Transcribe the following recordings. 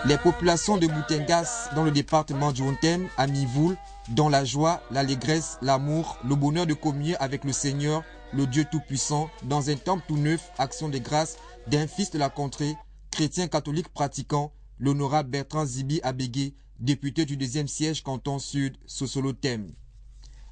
Les populations de Boutengas, dans le département du Hontem, à Mivoul, dans la joie, l'allégresse, l'amour, le bonheur de communier avec le Seigneur, le Dieu Tout-Puissant, dans un temple tout neuf, action de grâce d'un fils de la contrée, chrétien catholique pratiquant, l'honorable Bertrand Zibi Abégué, député du 2e siège canton sud, Sosolo-Tem.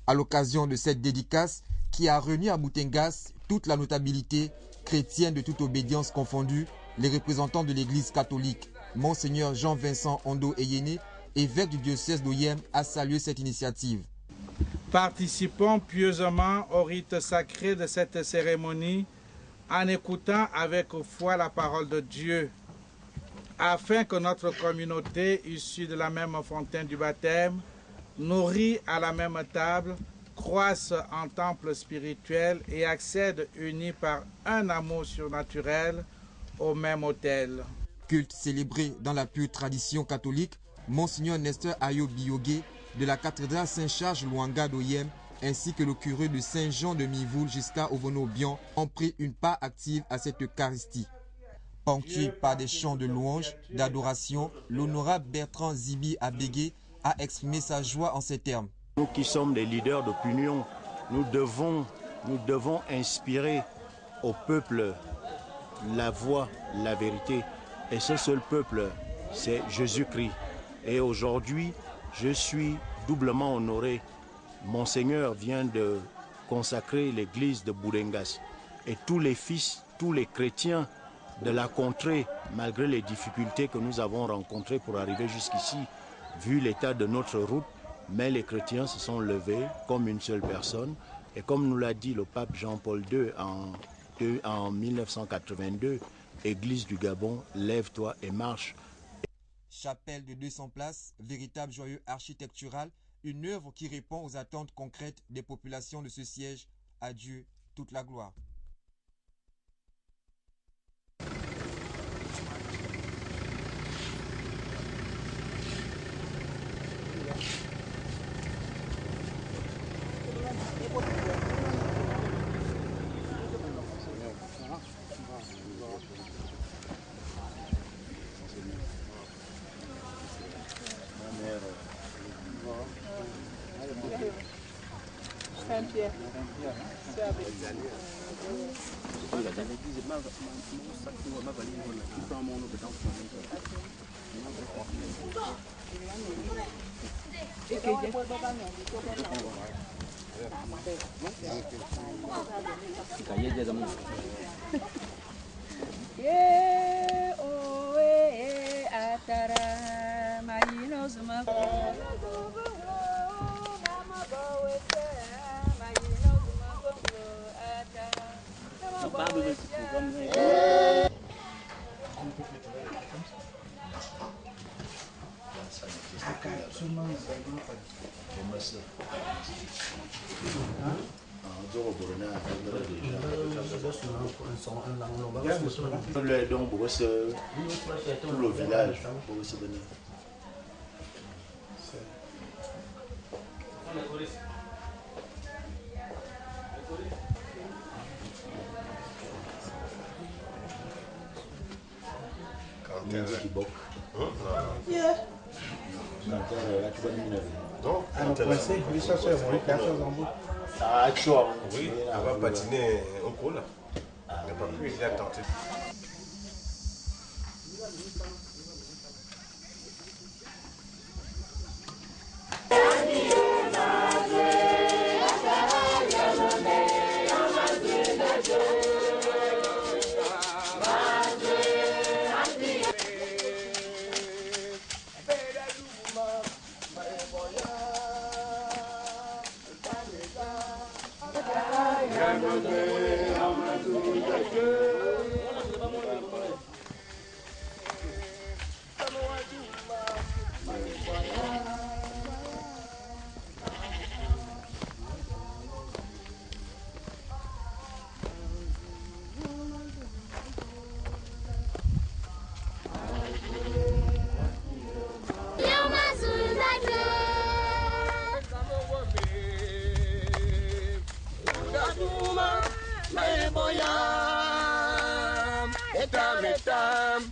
À l'occasion de cette dédicace qui a réuni à Boutengas toute la notabilité chrétienne de toute obédience confondue, les représentants de l'église catholique, Monseigneur Jean-Vincent Ondo Eyene, évêque du diocèse d'Oyem, a salué cette initiative. Participons pieusement au rite sacré de cette cérémonie en écoutant avec foi la parole de Dieu, afin que notre communauté issue de la même fontaine du baptême, nourrie à la même table, croisse en temple spirituel et accède unis par un amour surnaturel au même autel. Culte célébré dans la pure tradition catholique, Monseigneur Nestor Ayo Biyogué de la cathédrale Saint-Charles Luanga d'Oyem ainsi que le curé de Saint-Jean de Mivoul jusqu'à Ovono-Bian ont pris une part active à cette Eucharistie. Ponctué par des chants de louange, d'adoration, l'honorable Bertrand Zibi Abégué a exprimé sa joie en ces termes. Nous qui sommes des leaders d'opinion, nous devons inspirer au peuple la voie, la vérité. Et ce seul peuple, c'est Jésus-Christ. Et aujourd'hui, je suis doublement honoré. Monseigneur vient de consacrer l'église de Boutengas. Et tous les fils, tous les chrétiens de la contrée, malgré les difficultés que nous avons rencontrées pour arriver jusqu'ici, vu l'état de notre route, mais les chrétiens se sont levés comme une seule personne. Et comme nous l'a dit le pape Jean-Paul II en 1982, Église du Gabon, lève-toi et marche. Chapelle de 200 places, véritable joyau architectural, une œuvre qui répond aux attentes concrètes des populations de ce siège. À Dieu toute la gloire. Saint-Pierre. Donc, pour tout le village, pour se venir. Oui, on va patiner au cours là. Il n'y a pas plus, il a tenté. Metam,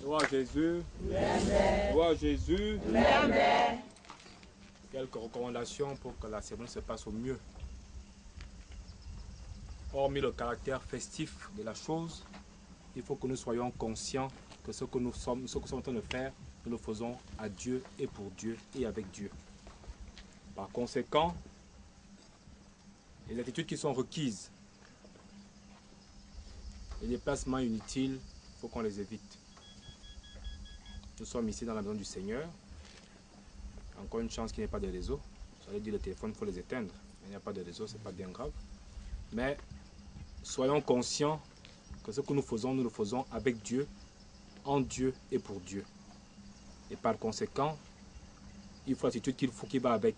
Gloire à Jésus. Gloire à Jésus. Quelques recommandations pour que la cérémonie se passe au mieux. Hormis le caractère festif de la chose, il faut que nous soyons conscients que ce que nous sommes en train de faire, nous le faisons à Dieu et pour Dieu et avec Dieu. Par conséquent, les attitudes qui sont requises, les déplacements inutiles, il faut qu'on les évite. Nous sommes ici dans la maison du Seigneur. Encore une chance qu'il n'y ait pas de réseau. J'allais dire le téléphone, il faut les éteindre. Il n'y a pas de réseau, ce n'est pas bien grave. Mais soyons conscients que ce que nous le faisons avec Dieu, en Dieu et pour Dieu. Et par conséquent, il faut l'attitude qu'il va avec.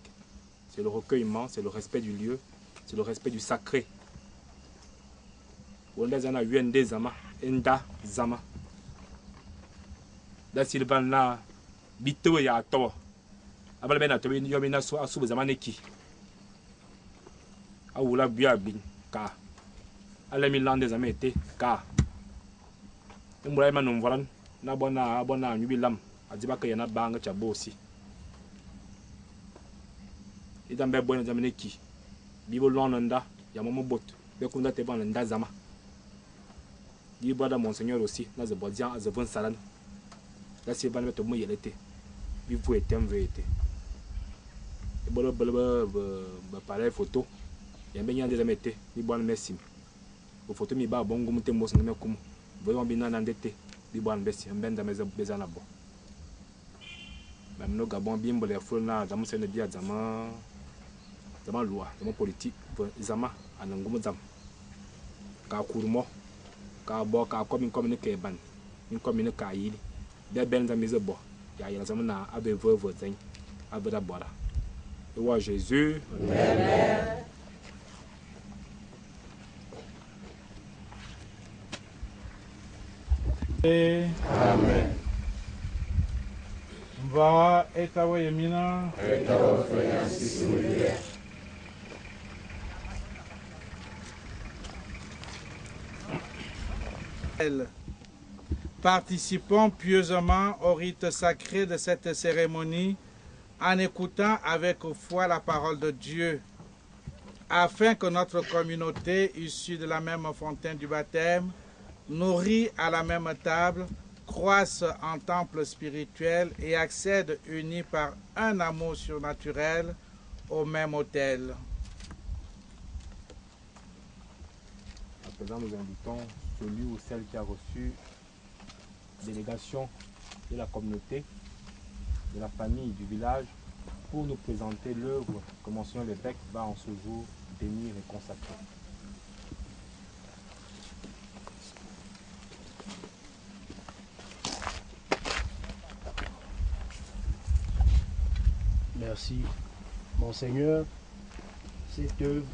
C'est le recueillement, c'est le respect du lieu, c'est le respect du sacré. Wondazana yuende zama, enda zama. Da silvana bito ya to. Abala bena to yomina so asu zama neki. Awula bia bin ka. Ala mi lande zama ete ka. Mbura ma no volan na bona nyubi lam adibaka yana banga cha bosi. Idambe bona zama neki. Bibo lonanda ya momo bot. Bekunda te ban nda zama. Dit brother Monseigneur aussi, dans le bodian, à Zevon Salan. Là, c'est pas le temps où il était. Il faut être un vrai été. Et bon, pareil photo. Il y a bien des amis été. Il bon merci. Au photo mi ba bongo mute mos ngame kumu. Voyons bien nan ndete. Bi bon besi mbenda meza bezana bo. Même no Gabon bien bolé fo na zamu sene dia zama loi, zama politique, zama anangumu zam. Ka kurmo ka bo ka komi ne ke ban. Min komi ne ka yili. De ben za meza bo. Ya ya zama na abe vovo zen. Abe da bora. Et ouais Jésus. Amen. Amen. Mva etawa yemina. Etawa Francis Olivier. Participons pieusement au rite sacré de cette cérémonie en écoutant avec foi la parole de Dieu, afin que notre communauté, issue de la même fontaine du baptême, nourrie à la même table, croisse en temple spirituel et accède unis par un amour surnaturel au même autel. À présent, nous invitons celui ou celle qui a reçu délégation de la communauté, de la famille, du village, pour nous présenter l'œuvre que Monseigneur l'évêque va en ce jour bénir et consacrer. Merci, Monseigneur. Cette œuvre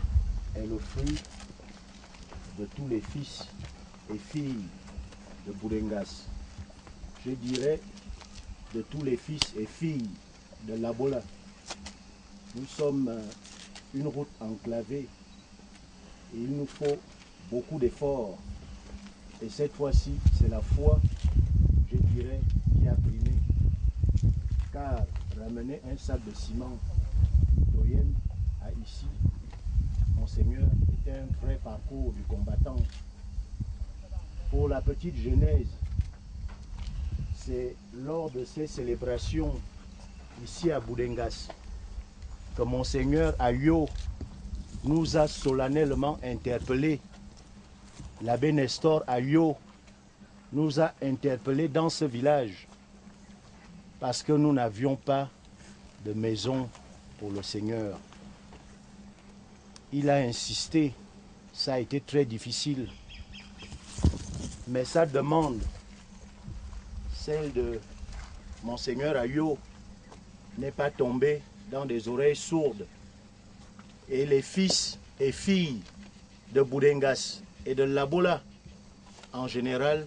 est le fruit de tous les fils et filles de Boudengas. Je dirais de tous les fils et filles de Labola. Nous sommes une route enclavée et il nous faut beaucoup d'efforts. Et cette fois-ci, c'est la foi, je dirais, qui a primé. Car ramener un sac de ciment d'Orient à ici, Monseigneur, était un vrai parcours du combattant. Pour la petite genèse, c'est lors de ces célébrations ici à Boudengas que Monseigneur Ayo nous a solennellement interpellés. L'abbé Nestor Ayo nous a interpellés dans ce village parce que nous n'avions pas de maison pour le Seigneur. Il a insisté, ça a été très difficile, mais sa demande, celle de Monseigneur Ayo, n'est pas tombée dans des oreilles sourdes. Et les fils et filles de Boudengas et de Labola, en général,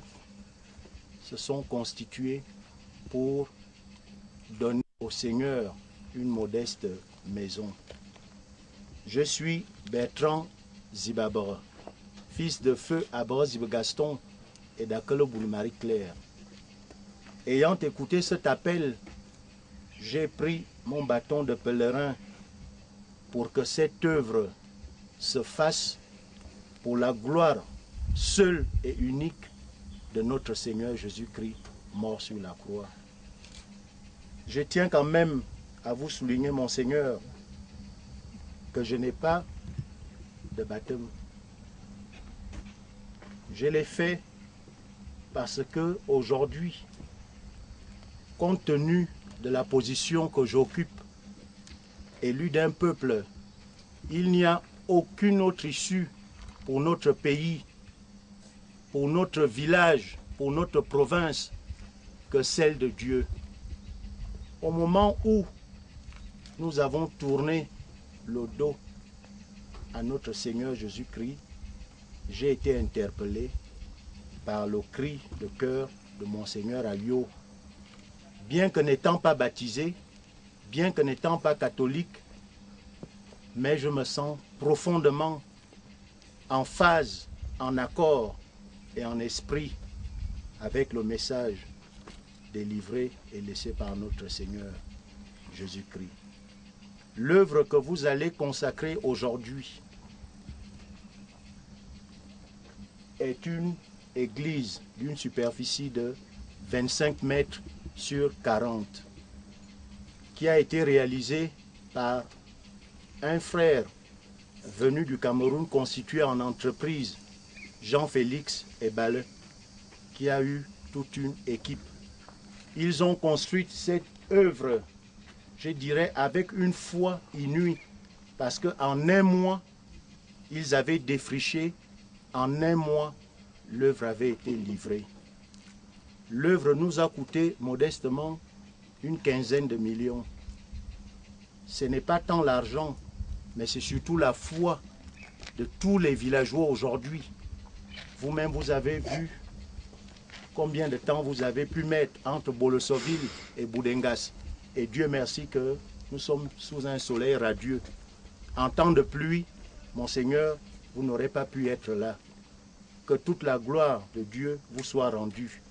se sont constitués pour donner au Seigneur une modeste maison. Je suis Bertrand Zibabara, fils de feu Abra Zibagaston et d'Akelo Marie-Claire. Ayant écouté cet appel, j'ai pris mon bâton de pèlerin pour que cette œuvre se fasse pour la gloire seule et unique de notre Seigneur Jésus-Christ, mort sur la croix. Je tiens quand même à vous souligner, Monseigneur, que je n'ai pas de baptême. Je l'ai fait parce que aujourd'hui, compte tenu de la position que j'occupe, élu d'un peuple, il n'y a aucune autre issue pour notre pays, pour notre village, pour notre province, que celle de Dieu. Au moment où nous avons tourné le dos à notre Seigneur Jésus-Christ, j'ai été interpellé par le cri de cœur de Monseigneur Ayo. Bien que n'étant pas baptisé, bien que n'étant pas catholique, mais je me sens profondément en phase, en accord et en esprit avec le message délivré et laissé par notre Seigneur Jésus-Christ. L'œuvre que vous allez consacrer aujourd'hui est une église d'une superficie de 25 mètres sur 40 qui a été réalisée par un frère venu du Cameroun constitué en entreprise Jean-Félix et Balle, qui a eu toute une équipe. Ils ont construit cette œuvre, je dirais, avec une foi inouïe, parce qu'en un mois, ils avaient défriché, en un mois, l'œuvre avait été livrée. L'œuvre nous a coûté modestement une quinzaine de millions. Ce n'est pas tant l'argent, mais c'est surtout la foi de tous les villageois aujourd'hui. Vous-même, vous avez vu combien de temps vous avez pu mettre entre Bolosoville et Boudengas. Et Dieu merci que nous sommes sous un soleil radieux. En temps de pluie, mon Seigneur, vous n'aurez pas pu être là. Que toute la gloire de Dieu vous soit rendue.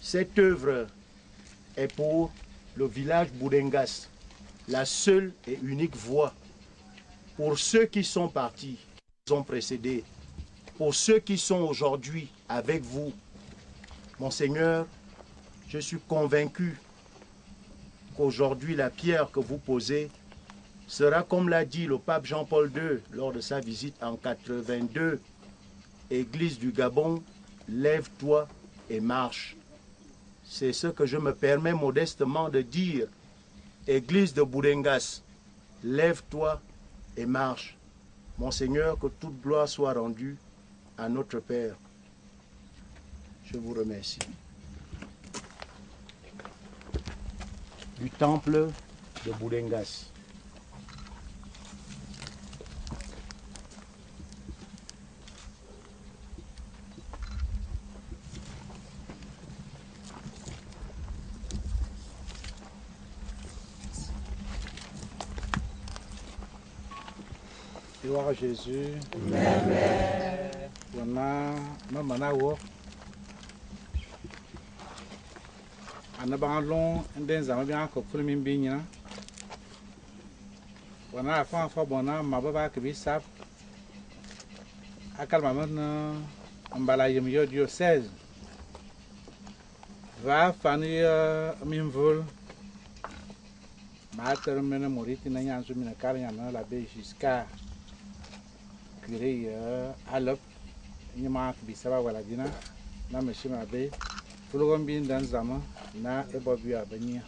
Cette œuvre est pour le village Boudengas, la seule et unique voie. Pour ceux qui sont partis, qui nous ont précédés, pour ceux qui sont aujourd'hui avec vous, mon Seigneur, je suis convaincu qu'aujourd'hui la pierre que vous posez sera, comme l'a dit le pape Jean-Paul II lors de sa visite en 82, Église du Gabon, lève-toi et marche. C'est ce que je me permets modestement de dire. Église de Boudengas, lève-toi et marche. Mon Seigneur, que toute gloire soit rendue à notre Père. Je vous remercie. Du temple de Boudengas. Gloire à Jésus. Wana mamanawo. Anabanglon nden zama bien ko fulmin binya. Wana fa bona mababa ke bisap. Akal maman mbala yem yo diocèse. Va fani minvol. Mater mena moriti na nyanzu mina kar na la be jusqu'à curé alop ni ma bisaba wala dina na meshima be fulogon bin dan zama na ebobu abanya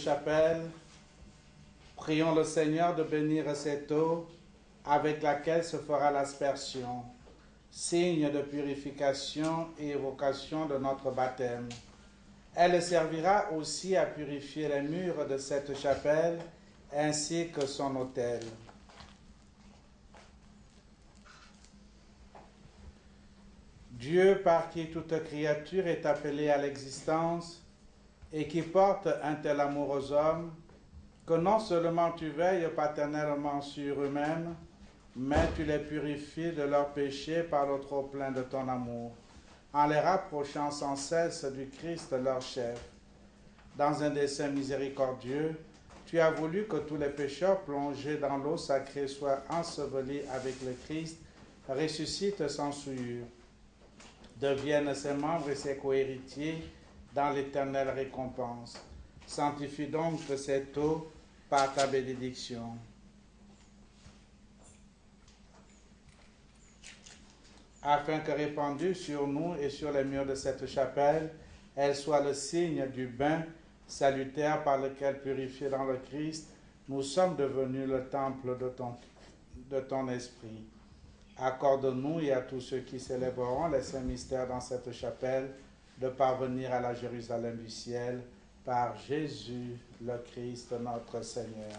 Chapelle, prions le Seigneur de bénir cette eau avec laquelle se fera l'aspersion, signe de purification et évocation de notre baptême. Elle servira aussi à purifier les murs de cette chapelle ainsi que son autel. Dieu, par qui toute créature est appelée à l'existence, et qui porte un tel amour aux hommes, que non seulement tu veilles paternellement sur eux-mêmes, mais tu les purifies de leurs péchés par le trop-plein de ton amour, en les rapprochant sans cesse du Christ leur chef. Dans un dessein miséricordieux, tu as voulu que tous les pécheurs plongés dans l'eau sacrée soient ensevelis avec le Christ, ressuscitent sans souillure, deviennent ses membres et ses cohéritiers dans l'éternelle récompense. Sanctifie donc cette eau par ta bénédiction. Afin que répandue sur nous et sur les murs de cette chapelle, elle soit le signe du bain salutaire par lequel, purifiés dans le Christ, nous sommes devenus le temple de ton esprit. Accorde-nous et à tous ceux qui célébreront les saints mystères dans cette chapelle, de parvenir à la Jérusalem du ciel par Jésus le Christ notre Seigneur.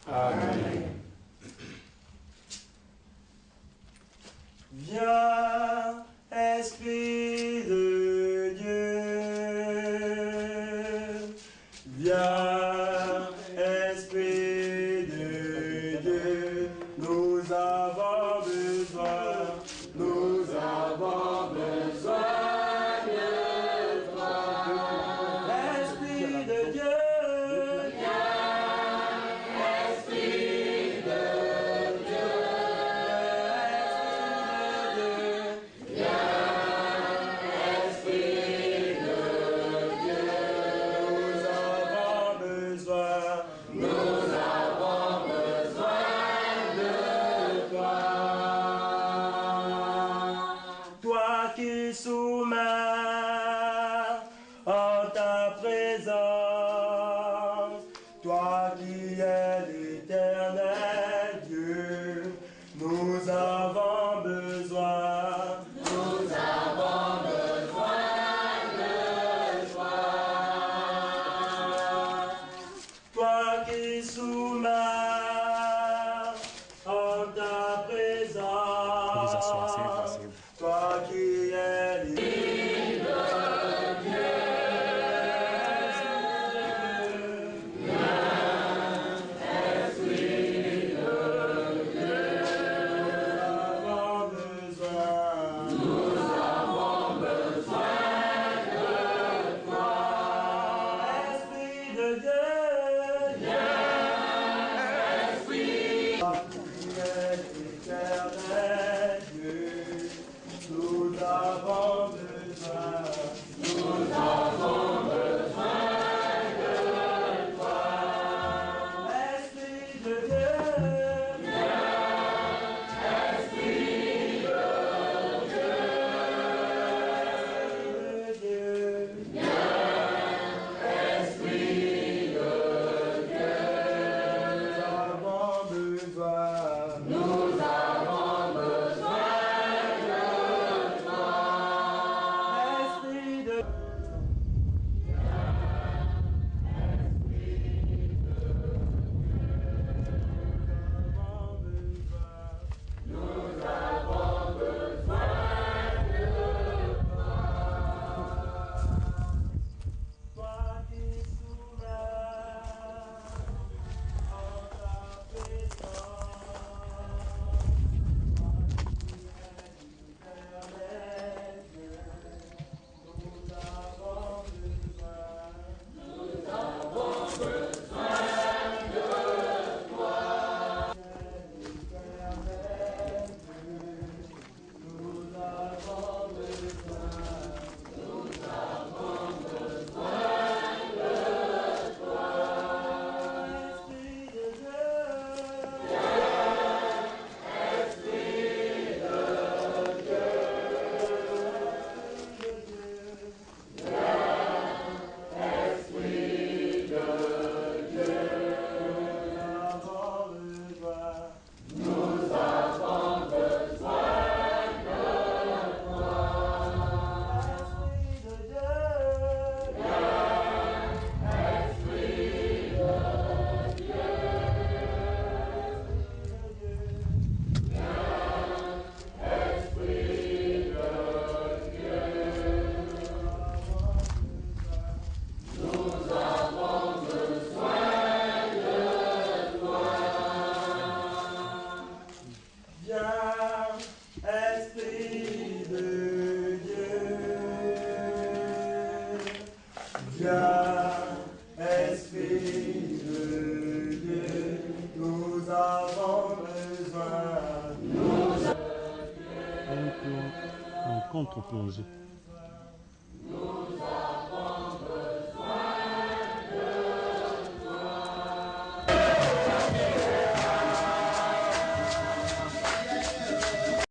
Amen. Viens, Esprit de Dieu, viens, Esprit de Dieu, nous avons besoin, nous avons besoin. Esprit de Dieu. Viens, Esprit de Dieu, nous avons besoin. Un contre-plongée.